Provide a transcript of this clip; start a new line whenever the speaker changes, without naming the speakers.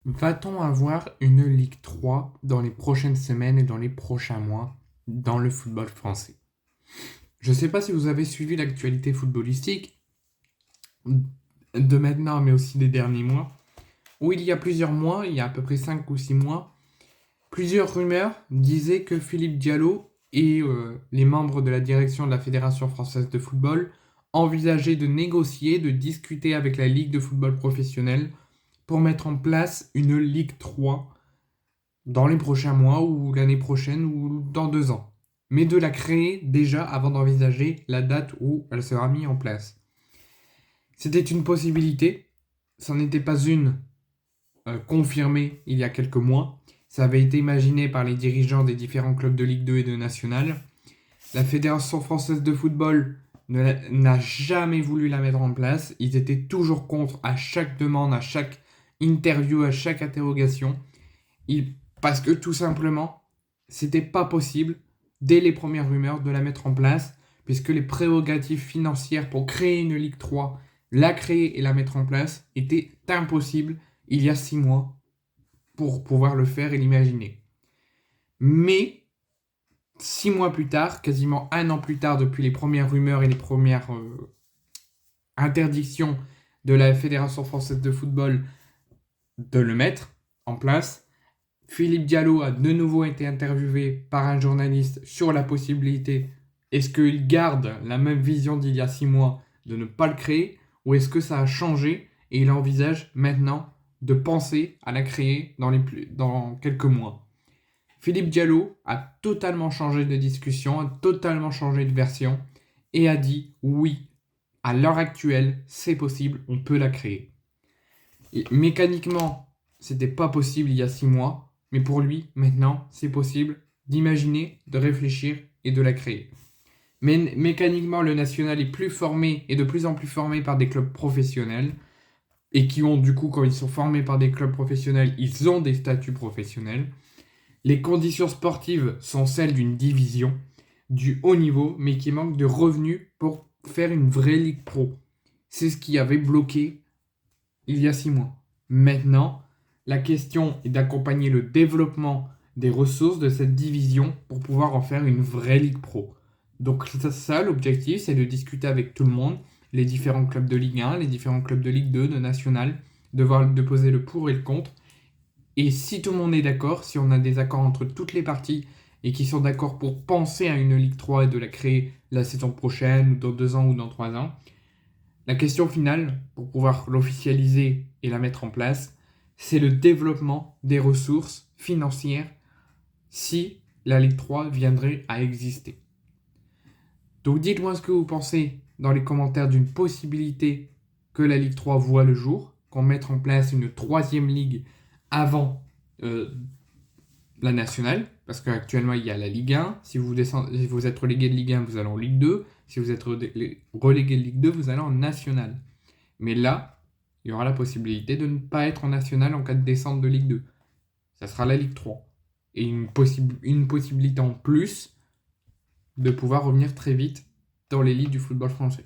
Va-t-on avoir une Ligue 3 dans les prochaines semaines et dans les prochains mois dans le football français? Je ne sais pas si vous avez suivi l'actualité footballistique de maintenant, mais aussi des derniers mois, où il y a plusieurs mois, il y a à peu près 5 ou 6 mois, plusieurs rumeurs disaient que Philippe Diallo et les membres de la direction de la Fédération française de football envisageaient de négocier, de discuter avec la Ligue de football professionnel pour mettre en place une Ligue 3 dans les prochains mois ou l'année prochaine ou dans 2 ans. Mais de la créer déjà avant d'envisager la date où elle sera mise en place. C'était une possibilité, ça n'était pas une confirmée il y a quelques mois. Ça avait été imaginé par les dirigeants des différents clubs de Ligue 2 et de National. La Fédération française de football n'a jamais voulu la mettre en place. Ils étaient toujours contre à chaque demande, à chaque interview, à chaque interrogation. Parce que tout simplement, c'était pas possible, dès les premières rumeurs, de la mettre en place, puisque les prérogatives financières pour créer une Ligue 3, la créer et la mettre en place, étaient impossibles il y a 6 mois pour pouvoir le faire et l'imaginer. Mais 6 mois plus tard, quasiment un an plus tard, depuis les premières rumeurs et les premières interdictions de la Fédération française de football de le mettre en place, Philippe Diallo a de nouveau été interviewé par un journaliste sur la possibilité, est-ce qu'il garde la même vision d'il y a 6 mois de ne pas le créer, ou est-ce que ça a changé et il envisage maintenant de penser à la créer dans quelques mois. Philippe Diallo a totalement changé de discussion, a totalement changé de version et a dit oui, à l'heure actuelle, c'est possible, on peut la créer. Et mécaniquement, c'était pas possible il y a 6 mois, mais pour lui, maintenant, c'est possible d'imaginer, de réfléchir et de la créer. Mais mécaniquement, le national est plus formé et de plus en plus formé par des clubs professionnels et qui ont du coup, quand ils sont formés par des clubs professionnels, ils ont des statuts professionnels. Les conditions sportives sont celles d'une division, du haut niveau, mais qui manque de revenus pour faire une vraie ligue pro. C'est ce qui avait bloqué il y a 6 mois. Maintenant, la question est d'accompagner le développement des ressources de cette division pour pouvoir en faire une vraie ligue pro. Donc ça, l'objectif, c'est de discuter avec tout le monde, les différents clubs de Ligue 1, les différents clubs de Ligue 2, de National, de poser le pour et le contre. Et si tout le monde est d'accord, si on a des accords entre toutes les parties et qui sont d'accord pour penser à une Ligue 3 et de la créer la saison prochaine, ou dans 2 ans, ou dans 3 ans, la question finale, pour pouvoir l'officialiser et la mettre en place, c'est le développement des ressources financières si la Ligue 3 viendrait à exister. Donc dites-moi ce que vous pensez dans les commentaires d'une possibilité que la Ligue 3 voit le jour, qu'on mette en place une troisième ligue avant la nationale, parce qu'actuellement il y a la Ligue 1. Si vous êtes relégué de Ligue 1, vous allez en Ligue 2. Si vous êtes relégué de Ligue 2, vous allez en nationale. Mais là, il y aura la possibilité de ne pas être en national en cas de descente de Ligue 2. Ça sera la Ligue 3. Et une possibilité en plus de pouvoir revenir très vite dans l'élite du football français.